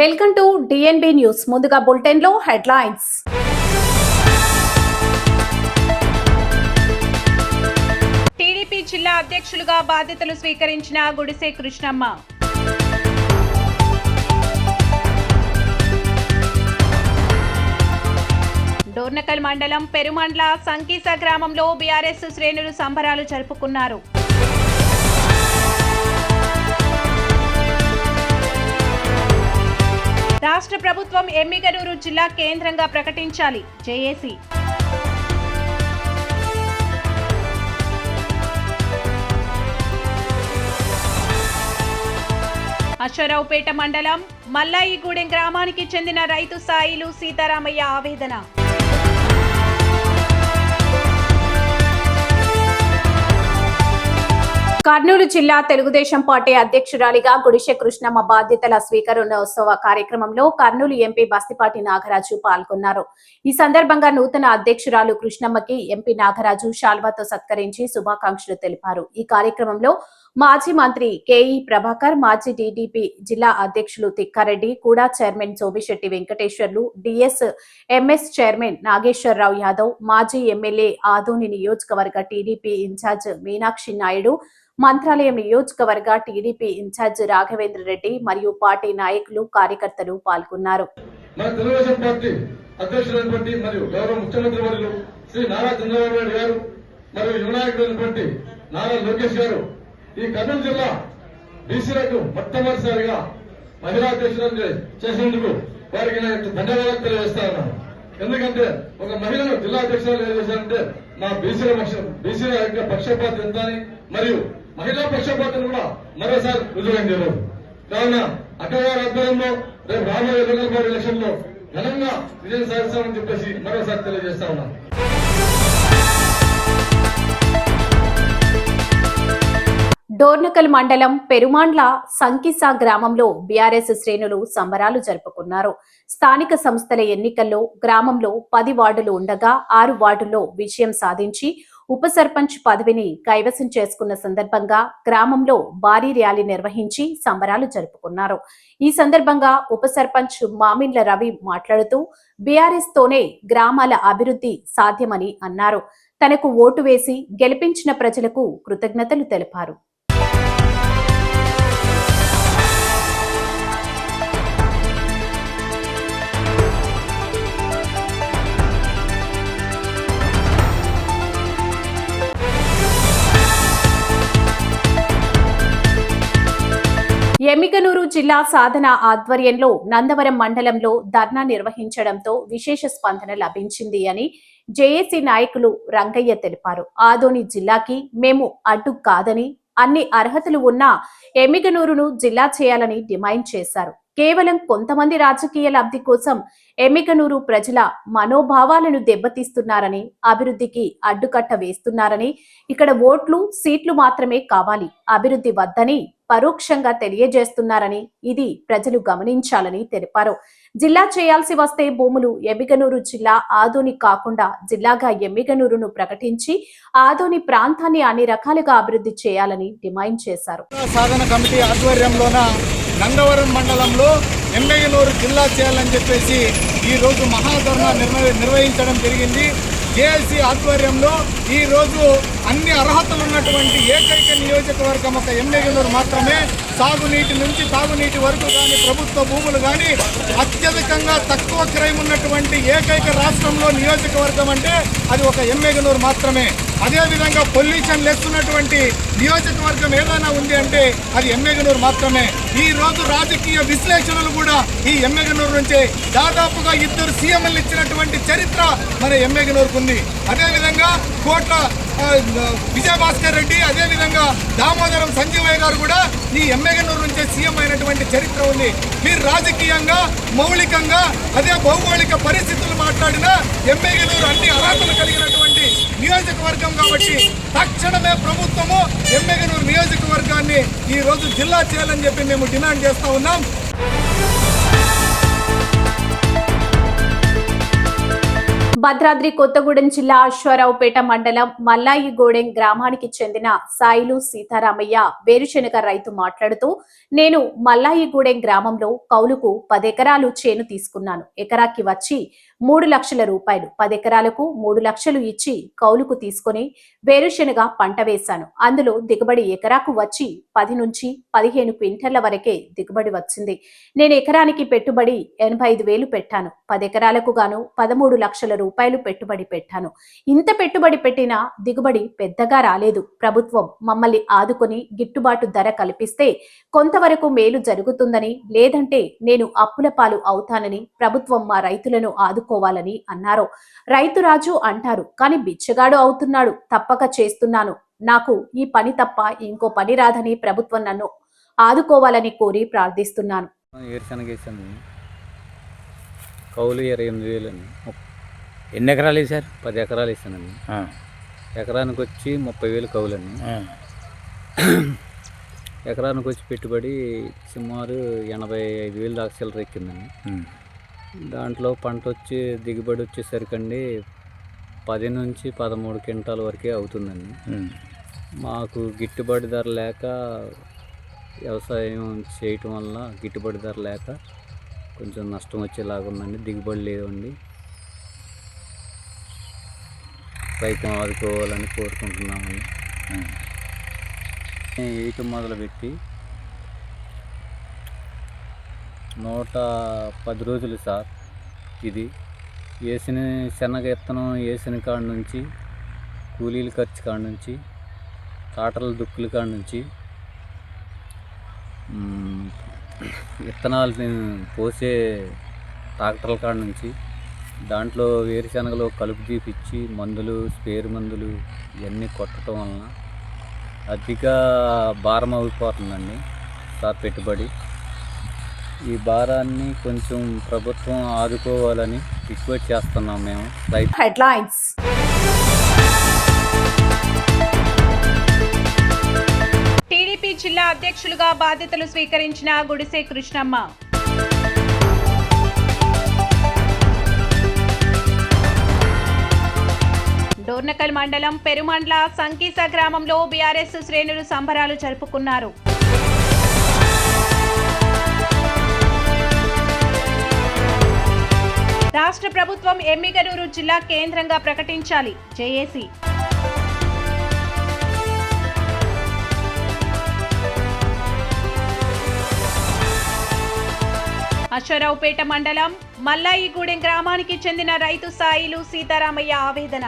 Welcome to DNB news. ముందుగా bulletin లో headlines. TDP జిల్లా అధ్యక్షులుగా బాధ్యతలు స్వీకరించిన గుడిసె కృష్ణమ్మ. డోర్నకల్ మండలం పెరుమండ్ల సంకీస గ్రామంలో బీఆర్ఎస్ శ్రేణులు సంబరాలు జరుపుకున్నారు. రాష్ట్ర ప్రభుత్వం ఎమ్మిగనూరు జిల్లా కేంద్రంగా ప్రకటించాలి జేఏసీ. అశ్వరావుపేట మండలం మల్లాయిగూడెం గ్రామానికి చెందిన రైతు సాయిలు సీతారామయ్య ఆవేదన. కర్నూలు జిల్లా తెలుగుదేశం పార్టీ అధ్యక్షురాలిగా గుడిసె కృష్ణమ్మ బాధ్యతల స్వీకరణోత్సవ కార్యక్రమంలో కర్నూలు ఎంపీ బస్తిపాటి నాగరాజు పాల్గొన్నారు. ఈ సందర్భంగా నూతన అధ్యక్షురాలు కృష్ణమ్మకి ఎంపీ నాగరాజు శాల్వాతో సత్కరించి శుభాకాంక్షలు తెలిపారు. ఈ కార్యక్రమంలో మాజీ మంత్రి కేఈ ప్రభాకర్, మాజీ టీడీపీ జిల్లా అధ్యక్షులు తిక్కారెడ్డి, కూడా chairman Somisetti Venkateswarlu, DS MS chairman Nageswararao Yadav, మాజీ ఎమ్మెల్యే ఆదోని నియోజకవర్గ టీడీపీ ఇన్ఛార్జ్ మీనాక్షి నాయుడు, మంత్రాలయం నియోజకవర్గ టీడీపీ ఇన్ఛార్జ్ రాఘవేంద్ర రెడ్డి మరియు పార్టీ నాయకులు, కార్యకర్తలు పాల్గొన్నారు. మన తెలుగుదేశం పార్టీ అధ్యక్షులైనటువంటి మరియు గౌరవ ముఖ్యమంత్రి వర్యులు శ్రీ నారా చంద్రబాబు నాయుడు గారు మరియు యువనాయకులైనటువంటి నారా లోకేష్ గారు ఈ కర్నూలు జిల్లా బీసీలకు మొట్టమొదటిసారిగా మహిళా అధ్యక్షులను చేసినందుకు వారికి నేను ధన్యవాదాలు తెలియజేస్తా ఉన్నాను. ఎందుకంటే ఒక మహిళను జిల్లా అధ్యక్షులు ఏం చేశారంటే మా బీసీల యొక్క పక్షపాతం ఎంత అని మరియు మహిళా పక్షపాతం కూడా మరోసారి రుజువైంది ఈరోజు. కావున అక్కగారి ఆధ్వర్యంలో రేపు రాబోయే లోకల్ ఎలక్షన్ లో ఘనంగా విజయం సాధిస్తామని చెప్పేసి మరోసారి తెలియజేస్తా ఉన్నాను. డోర్నకల్ మండలం పెరుమాండ్ల సంకిసా గ్రామంలో బీఆర్ఎస్ శ్రేణులు సంబరాలు జరుపుకున్నారు. స్థానిక సంస్థల ఎన్నికల్లో గ్రామంలో 10 వార్డులు ఉండగా 6 వార్డుల్లో విజయం సాధించి ఉప సర్పంచ్ పదవిని కైవసం చేసుకున్న సందర్భంగా గ్రామంలో భారీ ర్యాలీ నిర్వహించి సంబరాలు జరుపుకున్నారు. ఈ సందర్భంగా ఉప సర్పంచ్ మామిండ్ల రవి మాట్లాడుతూ బీఆర్ఎస్ తోనే గ్రామాల అభివృద్ధి సాధ్యమని అన్నారు. తనకు ఓటు వేసి గెలిపించిన ప్రజలకు కృతజ్ఞతలు తెలిపారు. ఎమ్మిగనూరు జిల్లా సాధన ఆధ్వర్యంలో నందవరం మండలంలో ధర్నా నిర్వహించడంతో విశేష స్పందన లభించింది అని జేఏసీ నాయకులు రంగయ్య తెలిపారు. ఆదోని జిల్లాకి మేము అడ్డు కాదని, అన్ని అర్హతలు ఉన్న ఎమ్మిగనూరును జిల్లా చేయాలని డిమాండ్ చేశారు. కేవలం కొంతమంది రాజకీయ లబ్ధి కోసం ఎమ్మిగనూరు ప్రజల మనోభావాలను దెబ్బతీస్తున్నారని, అభివృద్ధికి అడ్డుకట్ట వేస్తున్నారని, ఇక్కడ ఓట్లు సీట్లు మాత్రమే కావాలి, అభివృద్ధి వద్దని పరోక్షంగా తెలియజేస్తున్నారని, ఇది ప్రజలు గమనించాలని తెలిపారు. జిల్లా చేయాల్సి వస్తే భూములు ఎమ్మిగనూరు జిల్లా ఆదోని కాకుండా జిల్లాగా ఎమ్మిగనూరును ప్రకటించి ఆదోని ప్రాంతాన్ని అన్ని రకాలుగా అభివృద్ధి చేయాలని డిమాండ్ చేశారు. సాధన కమిటీ ఆధ్వర్యంలోన నందవరం మండలంలో ఎమ్మిగనూరు జిల్లా చేయాలని చెప్పేసి ఈరోజు మహాధర్నా నిర్వహించడం జరిగింది. జేఏసీ ఆధ్వర్యంలో ఈరోజు అన్ని అర్హతలు ఉన్నటువంటి ఏకైక నియోజకవర్గం ఒక ఎమ్మిగనూరు మాత్రమే. సాగునీటి నుంచి తాగునీటి వరకు కానీ, ప్రభుత్వ భూములు కానీ అత్యధికంగా తక్కువ క్రయం ఉన్నటువంటి ఏకైక రాష్ట్రంలో నియోజకవర్గం అంటే అది ఒక ఎమ్మిగనూరు మాత్రమే. అదేవిధంగా పొల్యూషన్ లెస్ ఉన్నటువంటి నియోజకవర్గం ఏదైనా ఉంది అంటే అది ఎమ్మిగనూరు మాత్రమే. ఈ రోజు రాజకీయ విశ్లేషణలు కూడా ఈ ఎమ్మిగనూరు నుంచే దాదాపుగా 2 సీఎంలు ఇచ్చినటువంటి చరిత్ర మన ఎమ్మిగనూరుకు ఉంది. అదేవిధంగా కోట్ల విజయభాస్కర్ రెడ్డి, అదేవిధంగా దామోదరం సంజీవయ్య గారు కూడా ఈ ఎమ్మిగనూరు నుంచే సీఎం అయినటువంటి చరిత్ర ఉంది. మీరు రాజకీయంగా, మౌలికంగా, అదే భౌగోళిక పరిస్థితులు మాట్లాడినా ఎమ్మిగనూరు అన్ని అర్హతలు కలిగినటువంటి నియోజకవర్గం కాబట్టి తక్షణమే ప్రభుత్వము ఎమ్మిగనూరు నియోజకవర్గాన్ని ఈ రోజు జిల్లా చేయాలని చెప్పి మేము డిమాండ్ చేస్తా ఉన్నాం. భద్రాద్రి కొత్తగూడెం జిల్లా అశ్వారావుపేట మండలం మల్లాయిగూడెం గ్రామానికి చెందిన సాయిలు సీతారామయ్య వేరుశెనగ రైతు మాట్లాడుతూ, నేను మల్లాయిగూడెం గ్రామంలో కౌలుకు 10 ఎకరాలు చేను తీసుకున్నాను. ఎకరాకి వచ్చి 3 లక్షల రూపాయలు. 10 ఎకరాలకు 3 లక్షలు ఇచ్చి కౌలుకు తీసుకుని వేరుశెనగ పంట వేశాను. అందులో దిగుబడి ఎకరాకు వచ్చి 10 నుంచి 15 క్వింటళ్ల వరకే దిగుబడి వచ్చింది. నేను ఎకరానికి పెట్టుబడి 85,000 పెట్టాను. 10 ఎకరాలకు గాను 13 లక్షల రూపాయలు పెట్టుబడి పెట్టాను. ఇంత పెట్టుబడి పెట్టినా దిగుబడి పెద్దగా రాలేదు. ప్రభుత్వం మమ్మల్ని ఆదుకొని గిట్టుబాటు ధర కల్పిస్తే కొంతవరకు మేలు జరుగుతుందని, లేదంటే నేను అప్పుల పాలు అవుతానని ప్రభుత్వం మా రైతులను ఆదుకోవాలని అన్నారు. రైతు రాజు అంటారు, కానీ బిచ్చగాడు అవుతున్నాడు. తప్పక చేస్తున్నాను. నాకు ఈ పని తప్ప ఇంకో పని రాదని ప్రభుత్వం నన్ను ఆదుకోవాలని కోరి ప్రార్థిస్తున్నాను. ఏరుశనగ వేసాను. కౌలు 28,000 అండి. ఎన్ని ఎకరాలు వేసారు? 10 ఎకరాలు వేసానండి. ఎకరానికి వచ్చి 30,000 కౌలు అండి. ఎకరానికి వచ్చి పెట్టుబడి సుమారు 85,000 దాకా చిల్లర ఎక్కిందండి. దాంట్లో పంట వచ్చి దిగుబడి వచ్చేసరికండి 10 నుంచి 13 క్వింటాల వరకే అవుతుందండి. మాకు గిట్టుబాటు ధర లేక, వ్యవసాయం చేయటం వల్ల గిట్టుబాటు ధర లేక కొంచెం నష్టం వచ్చేలాగా ఉందండి. దిగుబడి లేదండి. రైతును ఆదుకోవాలని కోరుకుంటున్నామండి. వేయటం మొదలుపెట్టి 110 రోజులు సార్. ఇది వేసిన శనగ విత్తనం వేసిన కాడ నుంచి, కూలీల ఖర్చు కాడ నుంచి, కాటల దుక్కుల కాడ నుంచి, విత్తనాలు పోసే ట్రాక్టర్ల కాడ నుంచి, దాంట్లో వేరుశనగలో కలుపు తీపిచ్చి మందులు, స్పేర్ మందులు ఇవన్నీ కొట్టడం వలన అధిక భారం అయిపోతుందండి సార్ పెట్టుబడి. ఈ భారాన్ని కొంచెం ప్రభుత్వం ఆదుకోవాలని రిక్వెస్ట్ చేస్తున్నాం మేము రైతు. హెడ్లైన్స్. టీడీపీ జిల్లా అధ్యక్షులుగా బాధ్యతలు స్వీకరించిన గుడిసె కృష్ణమ్మ. డోర్నకల్ మండలం పెరుమండ్ల సంకీస గ్రామంలో బీఆర్ఎస్ శ్రేణులు సంబరాలు జరుపుకున్నారు. రాష్ట్ర ప్రభుత్వం ఎమ్మిగనూరు జిల్లా కేంద్రంగా ప్రకటించాలి. జేఏసీ. అశ్వారావుపేట మండలం మల్లాయిగూడెం గ్రామానికి చెందిన రైతు సాయిలు సీతారామయ్య ఆవేదన.